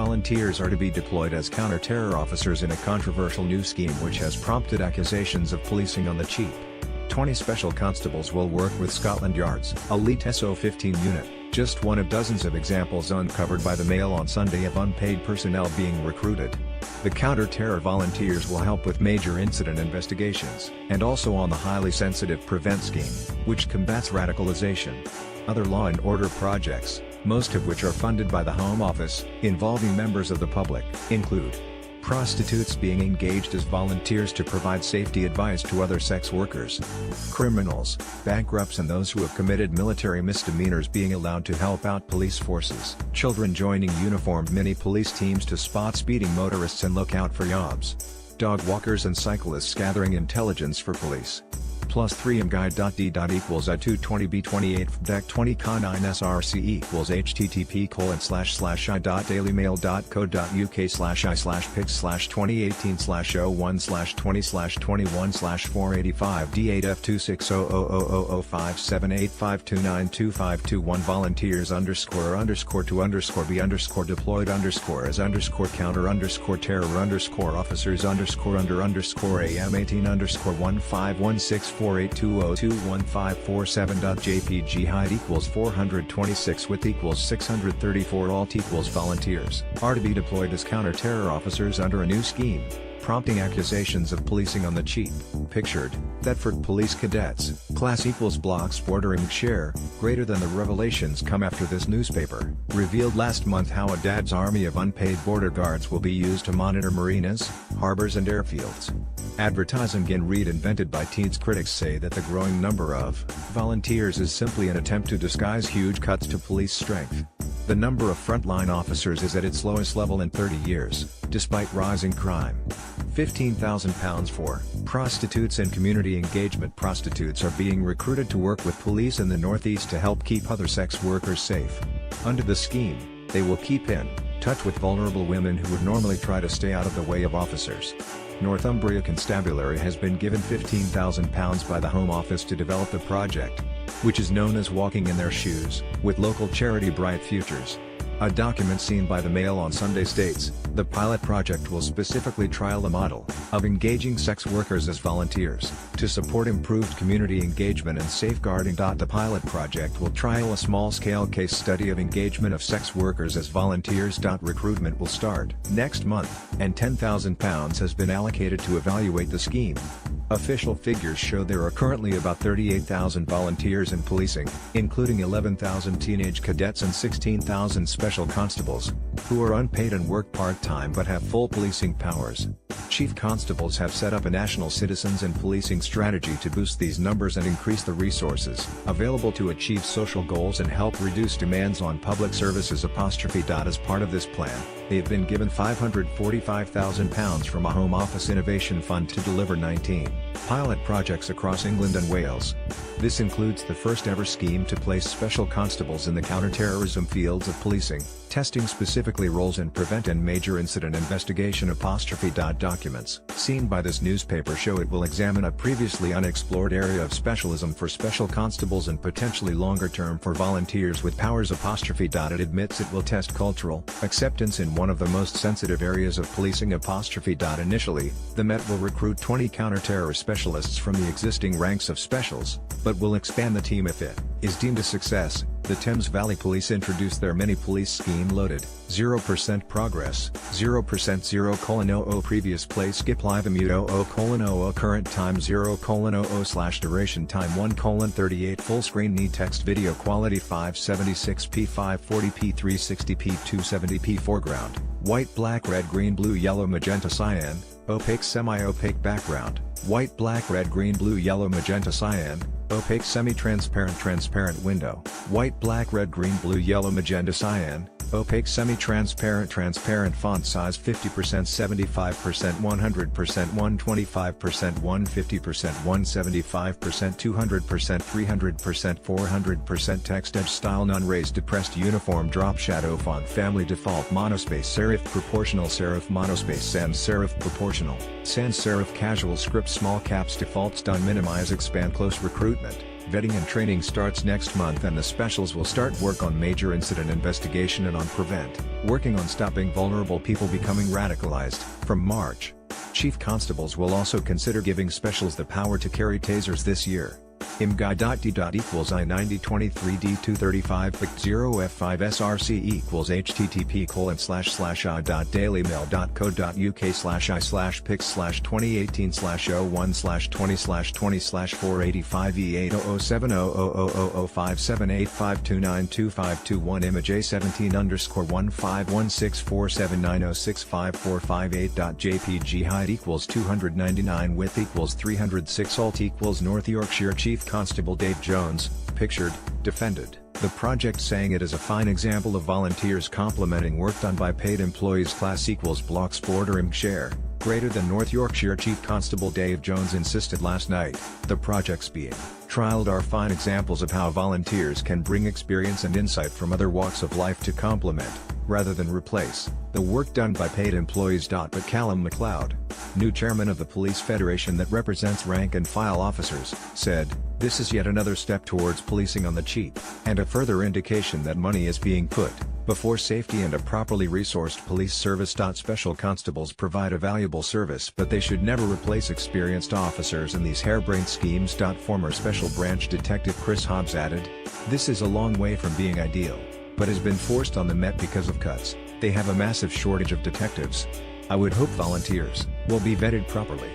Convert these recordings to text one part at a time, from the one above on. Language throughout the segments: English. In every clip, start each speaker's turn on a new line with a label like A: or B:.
A: volunteers are to be deployed as counter-terror officers in a controversial new scheme which has prompted accusations of policing on the cheap. 20 special constables will work with Scotland Yard's elite SO15 unit, just one of dozens of examples uncovered by the Mail on Sunday of unpaid personnel being recruited. The counter-terror volunteers will help with major incident investigations, and also on the highly sensitive PREVENT scheme, which combats radicalization. Other law and order projects, most of which are funded by the Home Office, involving members of the public, include prostitutes being engaged as volunteers to provide safety advice to other sex workers, criminals, bankrupts and those who have committed military misdemeanors being allowed to help out police forces, children joining uniformed mini-police teams to spot speeding motorists and look out for yobs, dog walkers and cyclists gathering intelligence for police. Plus 3 mguide.d. equals I220b28 fdec 20 K9 src equals http://i.dailymail.co.uk/2018/001/20/20/485D8F26000057852925221 volunteers _to_be _deployed as _counter_terror officers _AM18_15164820215447. jihad equals 426 width equals 634 alt equals volunteers are to be deployed as counter-terror officers under a new scheme, prompting accusations of policing on the cheap. Pictured, Thetford Police Cadets, class equals blocks bordering share, greater than the revelations come after this newspaper revealed last month how a dad's army of unpaid border guards will be used to monitor marinas, harbors and airfields. Advertising and read invented by teens. Critics say that the growing number of volunteers is simply an attempt to disguise huge cuts to police strength. The number of frontline officers is at its lowest level in 30 years, despite rising crime. £15,000 for prostitutes and community engagement. Prostitutes are being recruited to work with police in the Northeast to help keep other sex workers safe. Under the scheme, they will keep in touch with vulnerable women who would normally try to stay out of the way of officers. Northumbria Constabulary has been given £15,000 by the Home Office to develop the project, which is known as Walking in Their Shoes, with local charity Bright Futures. A document seen by the Mail on Sunday states, the pilot project will specifically trial a model of engaging sex workers as volunteers to support improved community engagement and safeguarding. The pilot project will trial a small-scale case study of engagement of sex workers as volunteers. Recruitment will start next month, and £10,000 has been allocated to evaluate the scheme. Official figures show there are currently about 38,000 volunteers in policing, including 11,000 teenage cadets and 16,000 special constables, who are unpaid and work part-time but have full policing powers. Chief constables have set up a national citizens and policing strategy to boost these numbers and increase the resources available to achieve social goals and help reduce demands on public services. As part of this plan, they have been given £545,000 from a Home Office Innovation Fund to deliver 19 pilot projects across England and Wales. This includes the first ever scheme to place special constables in the counter-terrorism fields of policing, testing specifically roles in prevent and major incident investigation. Documents seen by this newspaper show it will examine a previously unexplored area of specialism for special constables and potentially longer term for volunteers with powers. It admits it will test cultural acceptance in one of the most sensitive areas of policing. Initially, the Met will recruit 20 counter-terror specialists from the existing ranks of specials, but will expand the team if it is deemed a success. The Thames Valley Police introduced their mini-police scheme loaded, 0% progress, 0% 0:00 previous play skip live immute 0:00 current time 0:00 duration time 1:38 full screen need text video quality 576p 540p 360p 270p foreground, white black red green blue yellow magenta cyan, opaque semi-opaque background, white black red green blue yellow magenta cyan, opaque semi-transparent transparent window, white black red green blue yellow magenta cyan, opaque semi-transparent transparent font size 50% 75% 100% 125% 150% 175% 200% 300% 400% text edge style non-raised depressed uniform drop shadow font family default monospace serif proportional serif monospace sans serif proportional sans serif casual script small caps default stun minimize expand close recruitment Vetting and training starts next month, and the specials will start work on major incident investigation and on prevent, working on stopping vulnerable people becoming radicalized, from March. Chief constables will also consider giving specials the power to carry tasers this year. imguy.d.I9023D235.0F5SRC equals http://.dailymail.co.uk/pics/2018/01620/485E8000700057852925221 image A17_16479065458.jpg height equals 299 width equals 306 alt equals North Yorkshire Chief Constable Dave Jones, pictured, defended the project, saying it is a fine example of volunteers complementing work done by paid employees. Class equals blocks border img share, greater than North Yorkshire Chief Constable Dave Jones insisted last night. The projects being trialed are fine examples of how volunteers can bring experience and insight from other walks of life to complement, rather than replace, the work done by paid employees. But Callum MacLeod, new chairman of the Police Federation that represents rank-and-file officers, said, "This is yet another step towards policing on the cheap, and a further indication that money is being put before safety and a properly resourced police service." Special constables provide a valuable service, but they should never replace experienced officers in these harebrained schemes. Former Special Branch Detective Chris Hobbs added, "This is a long way from being ideal, but has been forced on the Met because of cuts. They have a massive shortage of detectives. I would hope volunteers will be vetted properly."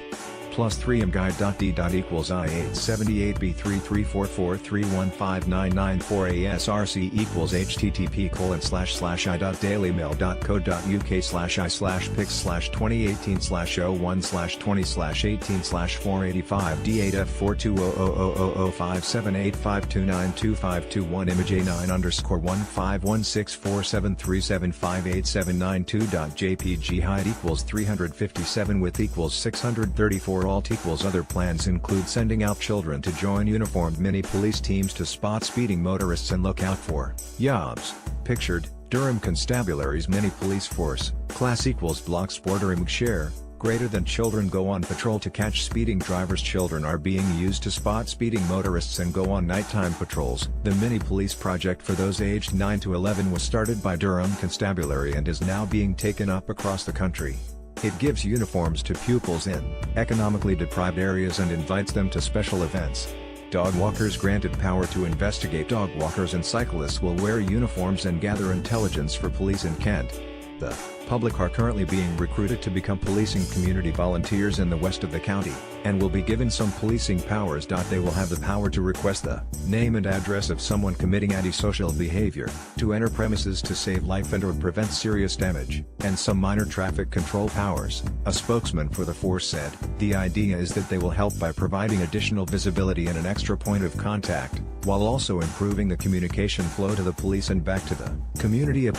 A: +3 imguy.d. equals I878B3344315994 equals http://i.dailymail.co.uk/pics/2018/01/20/18/485 D8F4200057852925221 image A9_16473758792.jpg height equals 357 width equals 634 alt equals other plans include sending out children to join uniformed mini police teams to spot speeding motorists and look out for yobs, pictured, Durham Constabulary's mini police force, class equals blocks border img share, greater than children go on patrol to catch speeding drivers. Children are being used to spot speeding motorists and go on nighttime patrols. The mini police project for those aged 9 to 11 was started by Durham Constabulary and is now being taken up across the country. It gives uniforms to pupils in economically deprived areas and invites them to special events. Dog walkers granted power to investigate. Dog walkers and cyclists will wear uniforms and gather intelligence for police in Kent. The public are currently being recruited to become policing community volunteers in the west of the county, and will be given some policing powers. They will have the power to request the name and address of someone committing antisocial behavior, to enter premises to save life and or prevent serious damage, and some minor traffic control powers. A spokesman for the force said, "The idea is that they will help by providing additional visibility and an extra point of contact, while also improving the communication flow to the police and back to the community."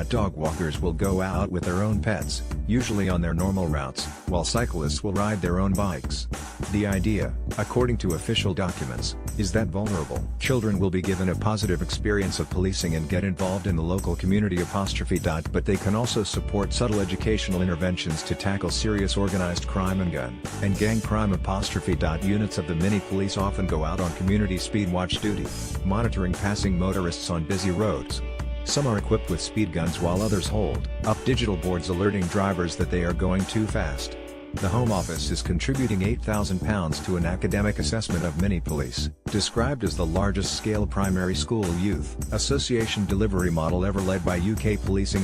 A: Dog walkers will go out with their own pets, usually on their normal routes, while cyclists will ride their own bikes. The idea, according to official documents, is that vulnerable children will be given a positive experience of policing and get involved in the local community. But they can also support subtle educational interventions to tackle serious organized crime and gun and gang crime. Units of the mini police often go out on community speed watch duty, monitoring passing motorists on busy roads. Some are equipped with speed guns while others hold up digital boards alerting drivers that they are going too fast. The Home Office is contributing £8,000 to an academic assessment of mini police, described as the largest scale primary school youth association delivery model ever led by UK Policing.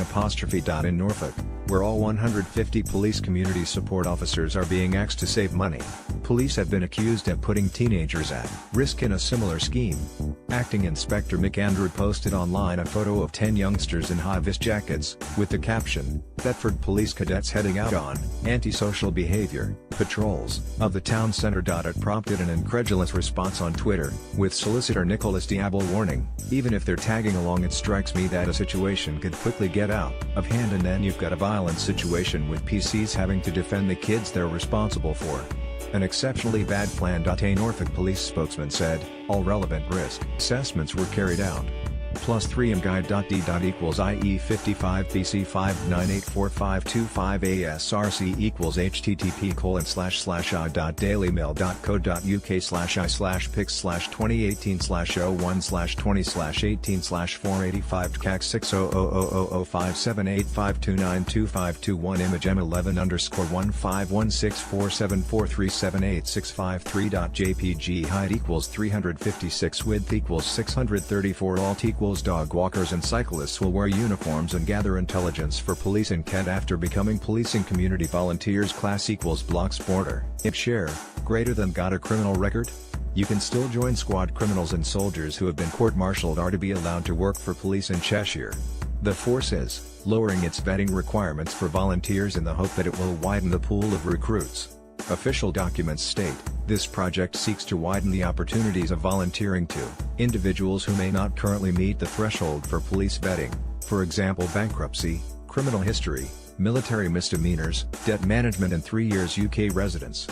A: In Norfolk, where all 150 police community support officers are being asked to save money, police have been accused of putting teenagers at risk in a similar scheme. Acting Inspector Mick Andrew posted online a photo of 10 youngsters in high-vis jackets, with the caption, "Thetford police cadets heading out on antisocial behavior patrols of the town centre." It prompted an incredulous response on Twitter, with solicitor Nicholas Diable warning, "Even if they're tagging along, it strikes me that a situation could quickly get out of hand, and then you've got a violent situation with PCs having to defend the kids they're responsible for. An exceptionally bad plan." A Norfolk police spokesman said, "All relevant risk assessments were carried out. Plus 3 mguide.d. equals IE 55 BC 5984525 ASRC equals http://i.dailymail.co.uk/pix/2018/01/20/18/485 CAC 60000057852925221 Image M11_151647437865.3.jpg Height equals 356 Width equals 634 Alt equals Dog walkers and cyclists will wear uniforms and gather intelligence for police in Kent after becoming policing community volunteers. Class equals blocks border. If share, greater than got a criminal record? You can still join squad criminals and soldiers who have been court-martialed are to be allowed to work for police in Cheshire. The force is lowering its vetting requirements for volunteers in the hope that it will widen the pool of recruits. Official documents state, this project seeks to widen the opportunities of volunteering to individuals who may not currently meet the threshold for police vetting, for example bankruptcy, criminal history, military misdemeanors, debt management and 3 years UK residence.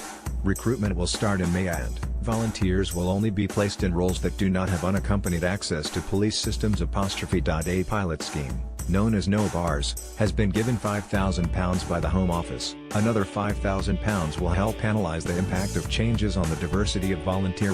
A: Recruitment will start in May and volunteers will only be placed in roles that do not have unaccompanied access to police systems. A pilot scheme, known as No Bars, has been given £5,000 by the Home Office. Another £5,000 will help analyse the impact of changes on the diversity of volunteer